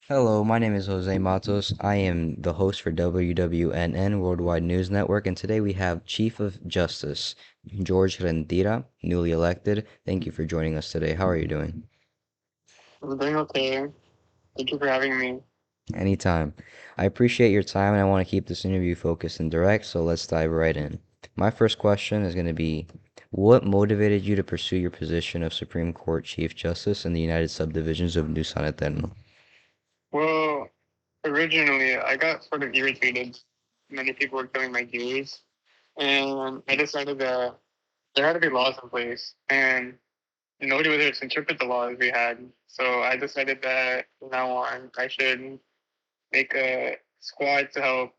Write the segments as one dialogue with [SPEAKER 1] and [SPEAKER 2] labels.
[SPEAKER 1] Hello, my name is Jose Matos. I am the host for WWNN Worldwide News Network, and today we have Chief of Justice Jorge Renteria, newly elected. Thank you for joining us today. How are you doing?
[SPEAKER 2] I'm doing okay. Thank you for having me.
[SPEAKER 1] Anytime. I appreciate your time and I want to keep this interview focused and direct, so let's dive right in. My first question is going to be, what motivated you to pursue your position of Supreme Court Chief Justice in the United Subdivisions of New San Eterno?
[SPEAKER 2] Well, originally, I got sort of irritated. Many people were killing my views, and I decided that there had to be laws in place, and nobody was there to interpret the laws we had. So I decided that from now on, I should make a squad of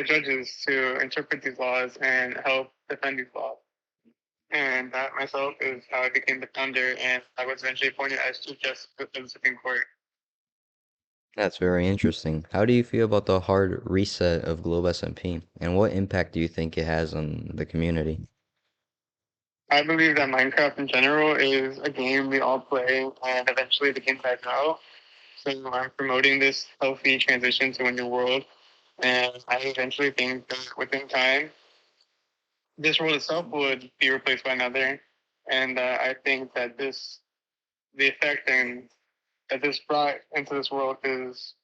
[SPEAKER 2] judges to interpret these laws and help defend these laws. And that myself is how I became the founder, and I was eventually appointed as Chief Justice of the Supreme Court.
[SPEAKER 1] That's very interesting. How do you feel about the hard reset of Globe SMP, and what impact do you think it has on the community?
[SPEAKER 2] I believe that Minecraft in general is a game we all play, and eventually the game dies out. So I'm promoting this healthy transition to a new world, and I eventually think that within time, this world itself would be replaced by another. And I think that the effect that this brought into this world is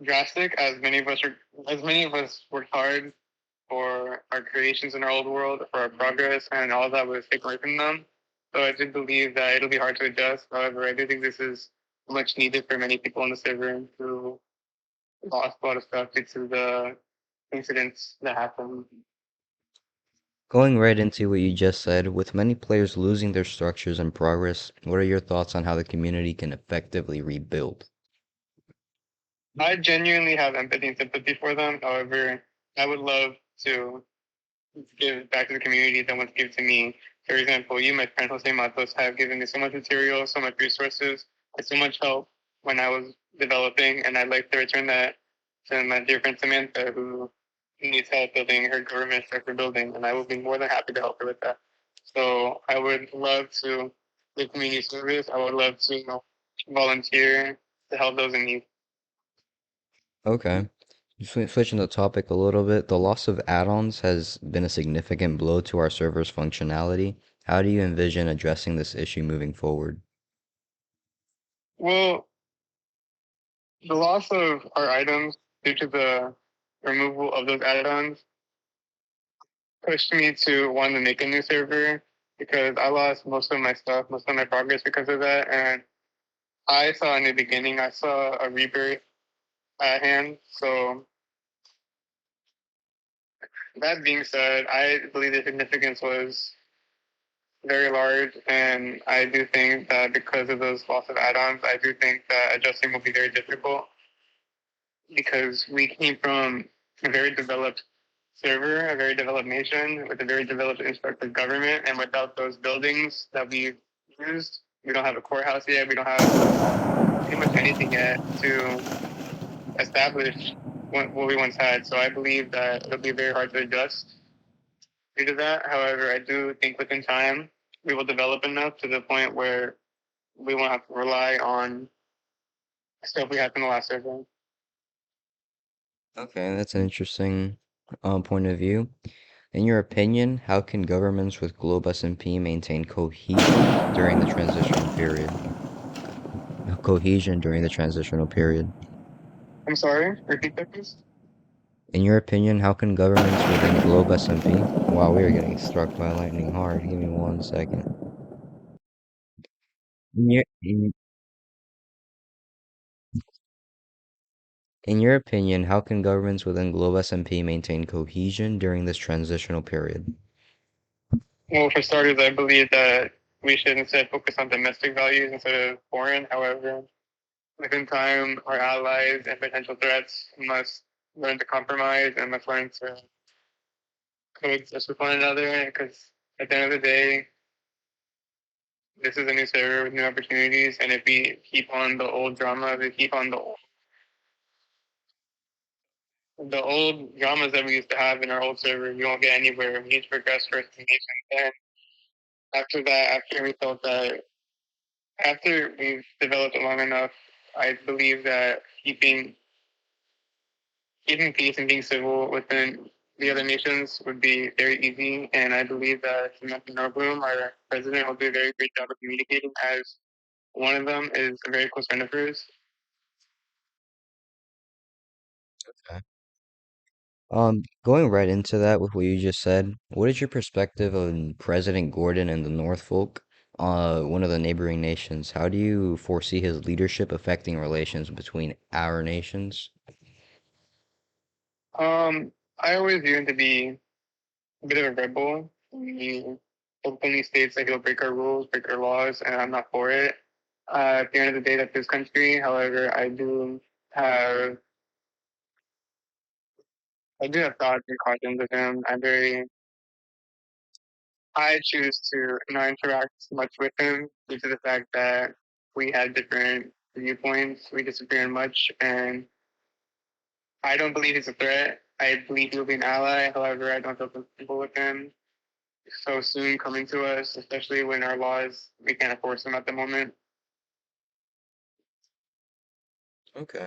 [SPEAKER 2] drastic. As many of us worked hard for our creations in our old world, for our progress, and all that was taken away from them. So I do believe that it'll be hard to adjust. However, I do think this is much needed for many people in the server who lost a lot of stuff due to the incidents that happened.
[SPEAKER 1] Going right into what you just said, with many players losing their structures and progress, what are your thoughts on how the community can effectively rebuild?
[SPEAKER 2] I genuinely have empathy and sympathy for them. However, I would love to give back to the community than what's given to me. For example, you, my friend Jose Matos, have given me so much material, so much resources, and so much help when I was developing, and I'd like to return that to my dear friend Samantha, who needs help building her government structure building, and I will be more than happy to help her with that. So I would love to do community service. I would love to volunteer to help those in need.
[SPEAKER 1] Okay. Switching the topic a little bit, the loss of add-ons has been a significant blow to our server's functionality. How do you envision addressing this issue moving forward?
[SPEAKER 2] Well, the loss of our items due to the removal of those add-ons pushed me to want to make a new server because I lost most of my stuff, most of my progress because of that. And I saw a new beginning. I saw a rebirth at hand. So that being said, I believe the significance was very large. And I do think that because of those loss of add-ons, I do think that adjusting will be very difficult because we came from a very developed server, a very developed nation with a very developed instructive government. And without those buildings that we used, we don't have a courthouse yet. We don't have pretty much anything yet to establish what we once had. So I believe that it'll be very hard to adjust due to that. However, I do think within time we will develop enough to the point where we won't have to rely on stuff we had from the last server.
[SPEAKER 1] Okay, that's an interesting point of view. In your opinion, how can governments with Globe SMP maintain cohesion during the transitional period? Cohesion during the transitional period.
[SPEAKER 2] I'm sorry, repeat that please.
[SPEAKER 1] In your opinion, how can governments within Globe SMP? Wow, we are getting struck by lightning hard. Give me 1 second. In your, in, in your opinion, how can governments within Globe SMP maintain cohesion during this transitional period?
[SPEAKER 2] Well, for starters, I believe that we should instead focus on domestic values instead of foreign. However, within time, our allies and potential threats must learn to compromise and must learn to coexist with one another. Because at the end of the day, this is a new server with new opportunities, and if we keep on the old drama, if we keep on the old dramas that we used to have in our old server, we won't get anywhere. We need to progress first to nation. Then after that, after we felt that after we've developed it long enough, I believe that keeping peace and being civil within the other nations would be very easy. And I believe that Samantha Nordblom, our president, will do a very great job of communicating, as one of them is a very close friend of hers.
[SPEAKER 1] Okay. Going right into that with what you just said, what is your perspective on President Gordon and the Norfolk, one of the neighboring nations? How do you foresee his leadership affecting relations between our nations?
[SPEAKER 2] I always view him to be a bit of a rebel. He openly states that he'll break our rules, break our laws, and I'm not for it. At the end of the day, that's his country. However, have I do have thoughts and cautions of him. I choose to not interact much with him due to the fact that we had different viewpoints. We disagree on much, and I don't believe he's a threat. I believe he'll be an ally. However, I don't feel comfortable with him so soon coming to us, especially when our laws, we can't enforce them at the moment.
[SPEAKER 1] Okay.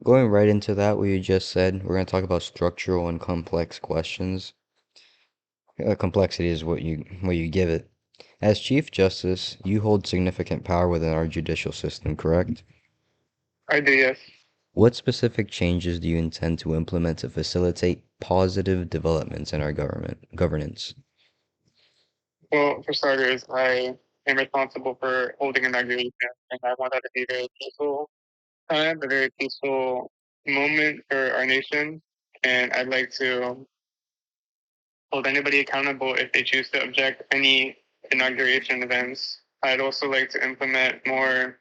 [SPEAKER 1] Going right into that, what you just said, we're going to talk about structural and complex questions. Complexity is what you give it. As Chief Justice, you hold significant power within our judicial system, correct?
[SPEAKER 2] I do, yes.
[SPEAKER 1] What specific changes do you intend to implement to facilitate positive developments in our governance?
[SPEAKER 2] Well, for starters, I am responsible for holding inauguration, and I want that to be a very peaceful time, a very peaceful moment for our nation. And I'd like to hold anybody accountable if they choose to object any inauguration events. I'd also like to implement more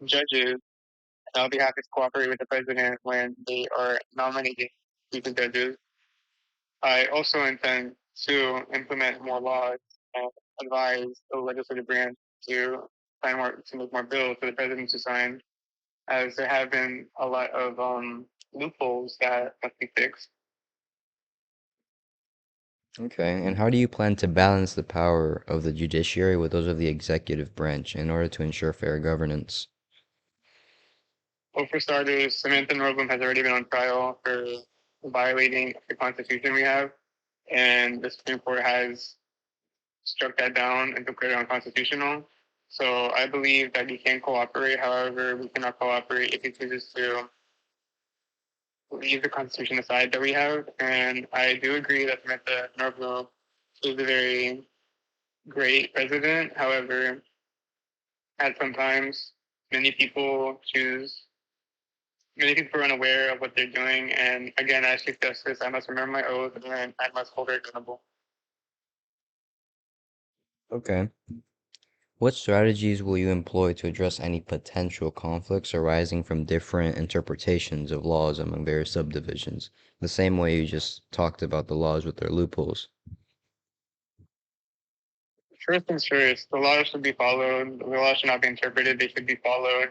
[SPEAKER 2] judges. I'll be happy to cooperate with the president when they are nominating future judges. I also intend to implement more laws and advise the legislative branch to to make more bills for the president to sign, as there have been a lot of loopholes that must be fixed.
[SPEAKER 1] Okay, and how do you plan to balance the power of the judiciary with those of the executive branch in order to ensure fair governance?
[SPEAKER 2] Well, for starters, Samantha Nordblom has already been on trial for violating the Constitution we have, and the Supreme Court has struck that down and declared it unconstitutional. So I believe that we can cooperate. However, we cannot cooperate if he chooses to leave the Constitution aside that we have. And I do agree that Samantha Nordblom is a very great president. However, at some times, many people choose many people are unaware of what they're doing. And again, as Chief Justice, I must remember my oath and I must hold her accountable.
[SPEAKER 1] Okay. What strategies will you employ to address any potential conflicts arising from different interpretations of laws among various subdivisions? The same way you just talked about the laws with their loopholes.
[SPEAKER 2] First things first, the laws should be followed. The laws should not be interpreted, they should be followed.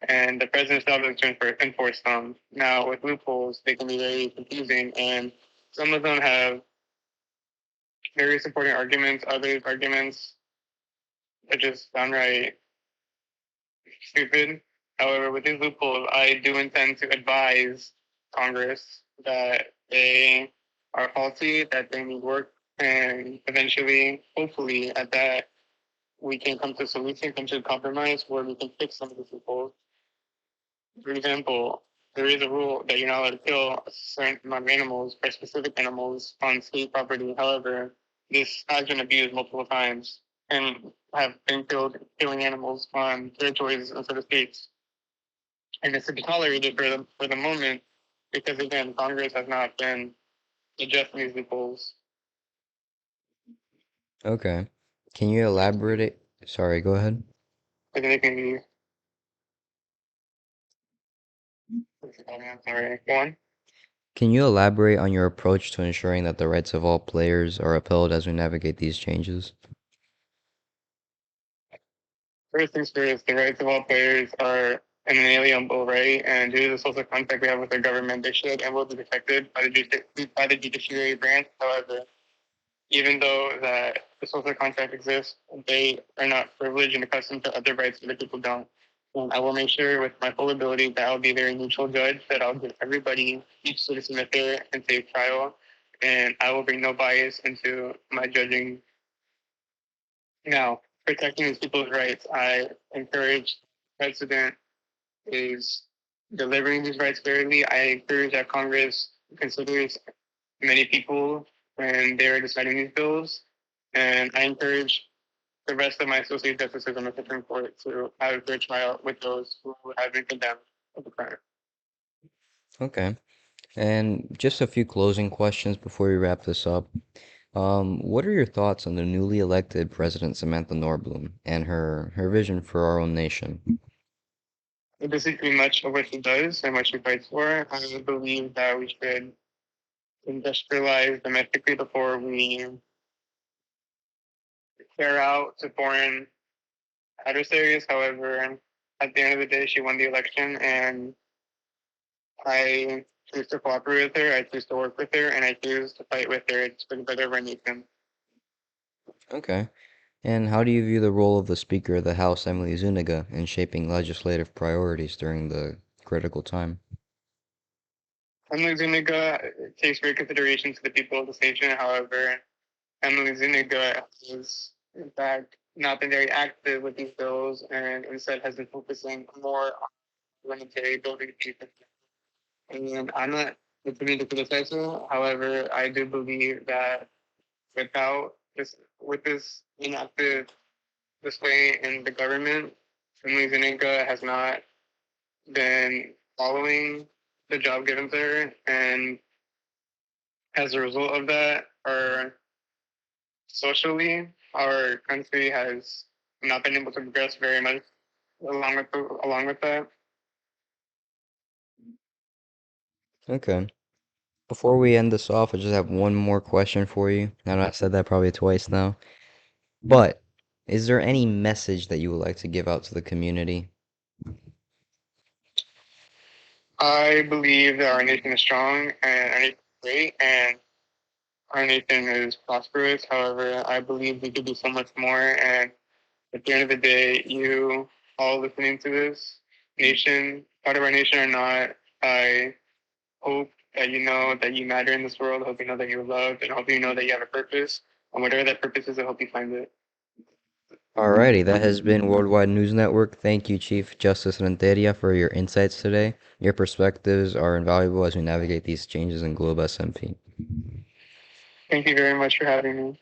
[SPEAKER 2] And the president's job is to enforce them. Now, with loopholes, they can be very confusing, and some of them have very supporting arguments. Other arguments are just downright stupid. However, with these loopholes, I do intend to advise Congress that they are faulty, that they need work, and eventually, hopefully, at that, we can come to a solution, come to a compromise where we can fix some of these loopholes. For example, there is a rule that you're not allowed to kill a certain amount of animals or specific animals on state property. However, this has been abused multiple times and have been killing animals on territories instead of states. And it's to be tolerated for the moment because, again, Congress has not been adjusting these loopholes.
[SPEAKER 1] Okay. Can you elaborate it? Sorry, go ahead.
[SPEAKER 2] I think they can be, I'm sorry, go on.
[SPEAKER 1] Can you elaborate on your approach to ensuring that the rights of all players are upheld as we navigate these changes?
[SPEAKER 2] First things first, the rights of all players are an inalienable right, and due to the social contract we have with the government, they should and will be protected by by the judiciary branch. However, even though that the social contract exists, they are not privileged and accustomed to other rights that the people don't. And I will make sure with my full ability that I'll be a very neutral judge, that I'll give everybody, each citizen, a fair and safe trial. And I will bring no bias into my judging. Now, protecting these people's rights, I encourage the president is delivering these rights fairly. I encourage that Congress considers many people when they're deciding these bills. And I encourage the rest of my associate justices on the Supreme Court to have a fair trial with those who have been condemned of the crime.
[SPEAKER 1] Okay. And just a few closing questions before we wrap this up. What are your thoughts on the newly elected President Samantha Nordblom and her vision for our own nation?
[SPEAKER 2] This is pretty much what she does and what she fights for. I believe that we should industrialize domestically before we tear out to foreign adversaries. However, at the end of the day, she won the election, and I choose to cooperate with her. I choose to work with her, and I choose to fight with her. It's for the better of our nation.
[SPEAKER 1] Okay. And how do you view the role of the Speaker of the House, Emily Zuniga, in shaping legislative priorities during the critical time?
[SPEAKER 2] Emily Zuniga takes great consideration to the people of this nation. However, Emily Zuniga has, in fact, not been very active with these bills and instead has been focusing more on parliamentary building pieces. And I'm not intending to criticize her. However, I do believe that without this, with this inactive display in the government, Emily Zuniga has not been following the job given to her. And as a result of that, socially, our country has not been able to progress very much along with that.
[SPEAKER 1] Okay. Before we end this off, I just have one more question for you. I know I said that probably twice now, but is there any message that you would like to give out to the community?
[SPEAKER 2] I believe that our nation is strong and our nation is great and our nation is prosperous. However, I believe we could do so much more. And at the end of the day, you all listening to this nation, part of our nation or not, I hope that you know that you matter in this world. I hope you know that you're loved, and I hope you know that you have a purpose. And whatever that purpose is, I hope you find it.
[SPEAKER 1] Alrighty, that has been Worldwide News Network. Thank you, Chief Justice Renteria, for your insights today. Your perspectives are invaluable as we navigate these changes in Globe SMP.
[SPEAKER 2] Thank you very much for having me.